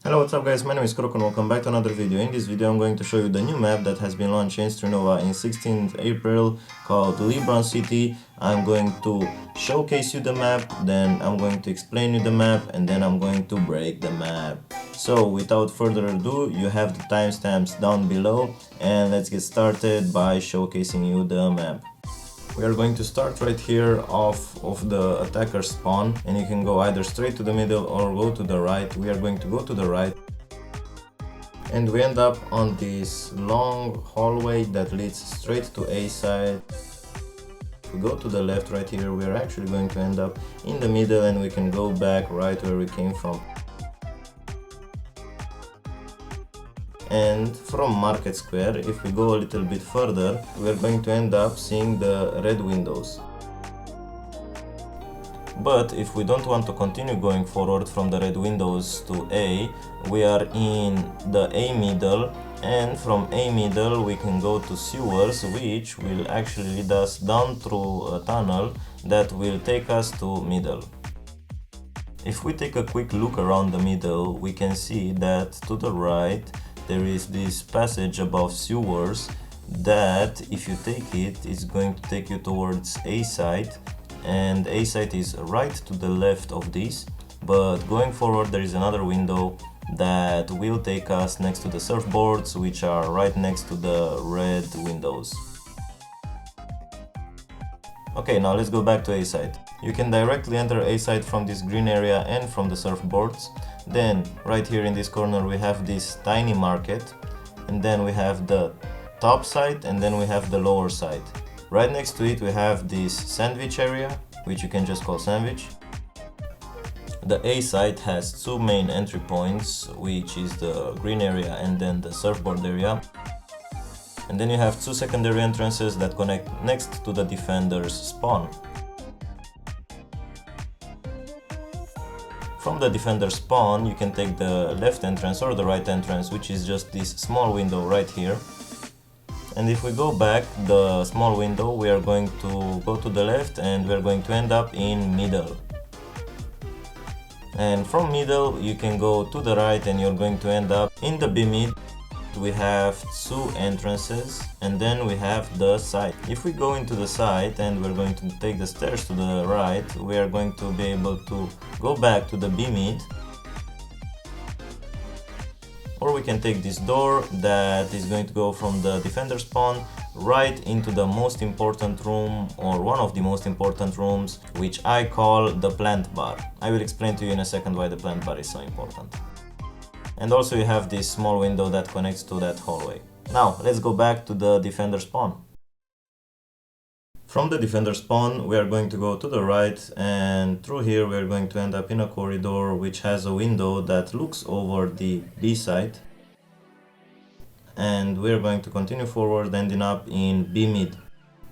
Hello, what's up guys, my name is Croko and welcome back to another video. In this video I'm going to show you the new map that has been launched in Strinova in 16th April called Lebrun City. I'm going to showcase you the map, then I'm going to explain you the map, and then I'm going to break the map. So without further ado, you have the timestamps down below and let's get started by showcasing you the map. We are going to start right here off of the attacker spawn, and you can go either straight to the middle or go to the right. We are going to go to the right and we end up on this long hallway that leads straight to A side. If we go to the left right here, we are actually going to end up in the middle and we can go back right where we came from. And from Market Square, if we go a little bit further, we are going to end up seeing the red windows. But if we don't want to continue going forward from the red windows to A, we are in the A middle, and from A middle we can go to sewers, which will actually lead us down through a tunnel that will take us to middle. If we take a quick look around the middle, we can see that to the right there is this passage above sewers that, if you take it, is going to take you towards A side, and A side is right to the left of this, but going forward there is another window that will take us next to the surfboards, which are right next to the red windows. Okay, now let's go back to A side. You can directly enter A side from this green area and from the surfboards. Then right here in this corner we have this tiny market, and then we have the top side, and then we have the lower side. Right next to it we have this sandwich area, which you can just call sandwich. The A side has two main entry points, which is the green area and then the surfboard area. And then you have two secondary entrances that connect next to the defender's spawn. From the defender spawn, you can take the left entrance or the right entrance, which is just this small window right here. And if we go back the small window, we are going to go to the left and we are going to end up in middle. And from middle, you can go to the right and you're going to end up in the B mid. We have two entrances and then we have the side. If we go into the side and we're going to take the stairs to the right, we are going to be able to go back to the B mid, or we can take this door that is going to go from the defender spawn right into the most important room, or one of the most important rooms, which I call the plant bar. I will explain to you in a second why the plant bar is so important. And also you have this small window that connects to that hallway. Now let's go back to the defender spawn. From the defender spawn we are going to go to the right, and through here we are going to end up in a corridor which has a window that looks over the B side. And we are going to continue forward, ending up in B mid.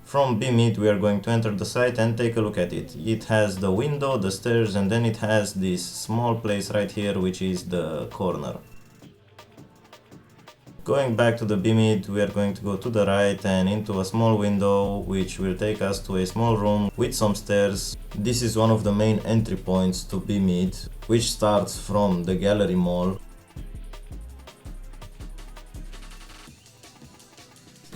From B mid we are going to enter the site and take a look at it. It has the window, the stairs, and then it has this small place right here, which is the corner. Going back to the B mid, we are going to go to the right and into a small window which will take us to a small room with some stairs. This is one of the main entry points to B mid, which starts from the gallery mall.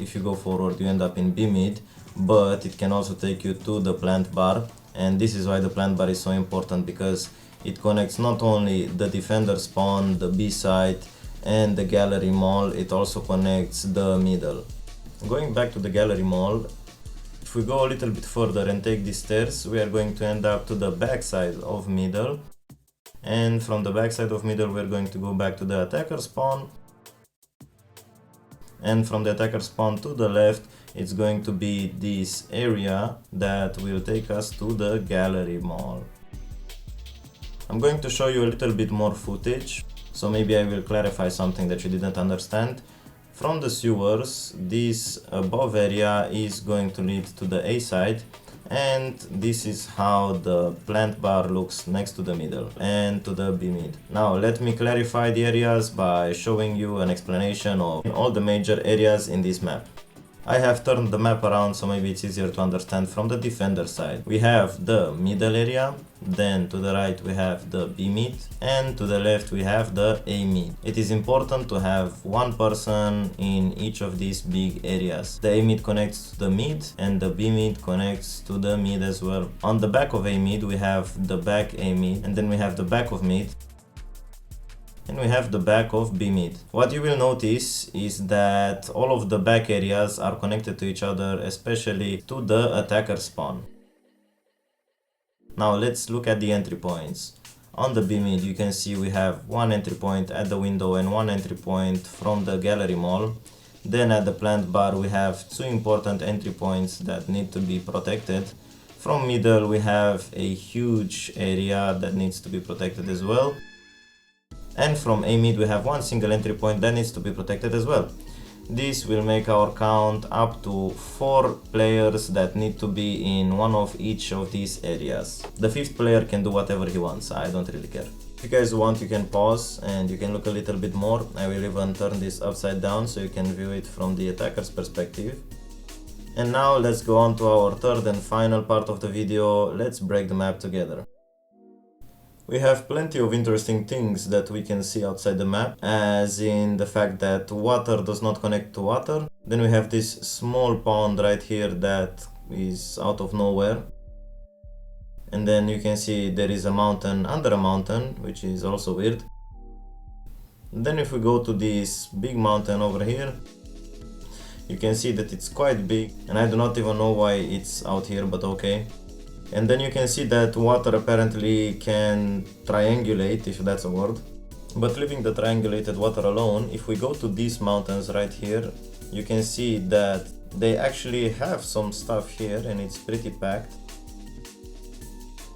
If you go forward you end up in B mid, but it can also take you to the plant bar, and this is why the plant bar is so important, because it connects not only the defender spawn, the B side and the gallery mall, it also connects the middle. Going back to the gallery mall, if we go a little bit further and take these stairs, we are going to end up to the back side of middle, and from the back side of middle we are going to go back to the attacker spawn. And from the attacker spawn to the left, it's going to be this area that will take us to the gallery mall. I'm going to show you a little bit more footage, so maybe I will clarify something that you didn't understand. From the sewers, this above area is going to lead to the A side, and this is how the plant bar looks next to the middle and to the B mid. Now let me clarify the areas by showing you an explanation of all the major areas in this map. I have turned the map around so maybe it's easier to understand from the defender side. We have the middle area, then to the right we have the B mid, and to the left we have the A mid. It is important to have one person in each of these big areas. The A mid connects to the mid and the B mid connects to the mid as well. On the back of A mid we have the back A mid, and then we have the back of mid, and we have the back of B mid. What you will notice is that all of the back areas are connected to each other, especially to the attacker spawn. Now let's look at the entry points. On the B mid you can see we have one entry point at the window and one entry point from the gallery mall. Then at the plant bar we have two important entry points that need to be protected. From middle we have a huge area that needs to be protected as well. And from A mid we have one single entry point that needs to be protected as well. This will make our count up to 4 players that need to be in one of each of these areas. The 5th player can do whatever he wants, I don't really care. If you guys want, you can pause and you can look a little bit more. I will even turn this upside down so you can view it from the attacker's perspective. And now let's go on to our third and final part of the video. Let's break the map together. We have plenty of interesting things that we can see outside the map, as in the fact that water does not connect to water. Then we have this small pond right here that is out of nowhere. And then you can see there is a mountain under a mountain, which is also weird. Then if we go to this big mountain over here, you can see that it's quite big, and I do not even know why it's out here, but okay. And then you can see that water apparently can triangulate, if that's a word. But leaving the triangulated water alone, if we go to these mountains right here, you can see that they actually have some stuff here and it's pretty packed.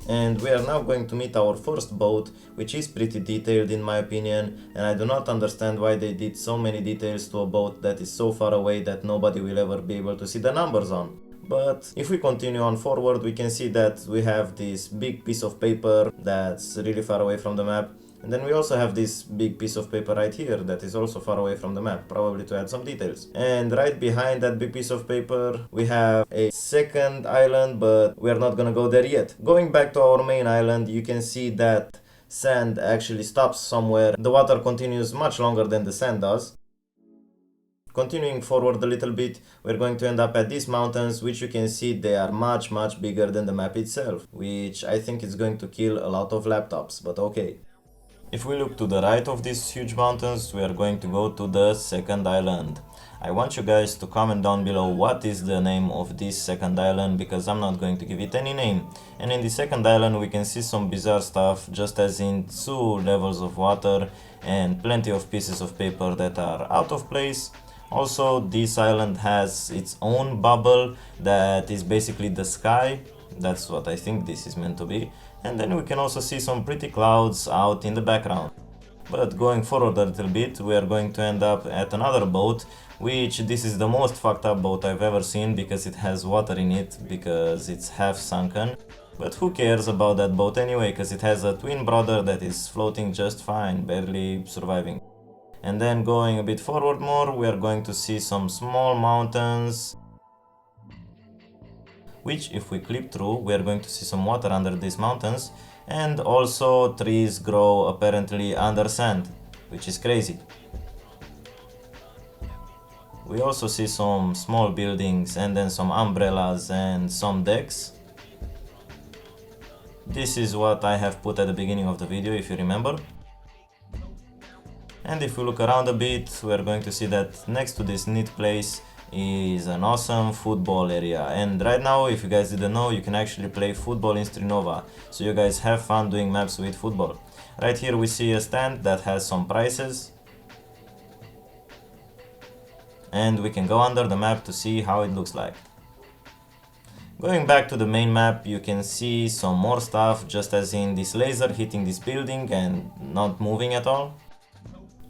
And we are now going to meet our first boat, which is pretty detailed in my opinion, and I do not understand why they did so many details to a boat that is so far away that nobody will ever be able to see the numbers on. But if we continue on forward, we can see that we have this big piece of paper that's really far away from the map. And then we also have this big piece of paper right here that is also far away from the map, probably to add some details. And right behind that big piece of paper, we have a second island, but we are not gonna go there yet. Going back to our main island, you can see that sand actually stops somewhere. The water continues much longer than the sand does. Continuing forward a little bit, we're going to end up at these mountains, which you can see they are much bigger than the map itself, which I think is going to kill a lot of laptops, but okay. If we look to the right of these huge mountains, we are going to go to the second island. I want you guys to comment down below what is the name of this second island, because I'm not going to give it any name. And in the second island we can see some bizarre stuff, just as in 2 levels of water and plenty of pieces of paper that are out of place. Also, this island has its own bubble that is basically the sky. That's what I think this is meant to be. And then we can also see some pretty clouds out in the background. But going forward a little bit, we are going to end up at another boat, which this is the most fucked up boat I've ever seen because it has water in it, because it's half sunken. But who cares about that boat anyway, because it has a twin brother that is floating just fine, barely surviving. And then going a bit forward more, we are going to see some small mountains, which if we clip through, we are going to see some water under these mountains, and also trees grow apparently under sand, which is crazy. We also see some small buildings and then some umbrellas and some decks. This is what I have put at the beginning of the video, if you remember. And if we look around a bit, we are going to see that next to this neat place is an awesome football area. And right now, if you guys didn't know, you can actually play football in Strinova. So you guys have fun doing maps with football. Right here we see a stand that has some prices. And we can go under the map to see how it looks like. Going back to the main map, you can see some more stuff, just as in this laser hitting this building and not moving at all.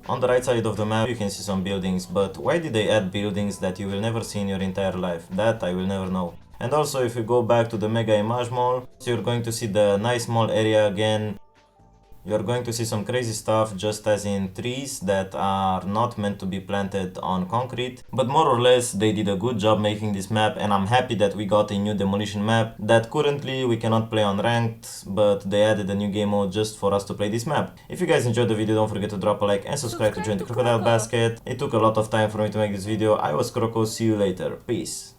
On the right side of the map you can see some buildings, but why did they add buildings that you will never see in your entire life? That I will never know. And also if you go back to the Mega Image Mall, so you're going to see the nice mall area again. You're going to see some crazy stuff, just as in trees that are not meant to be planted on concrete. But more or less, they did a good job making this map, and I'm happy that we got a new demolition map that currently we cannot play on ranked, but they added a new game mode just for us to play this map. If you guys enjoyed the video, don't forget to drop a like and subscribe to join the Crocodile Basket. It took a lot of time for me to make this video. I was Croko, see you later. Peace.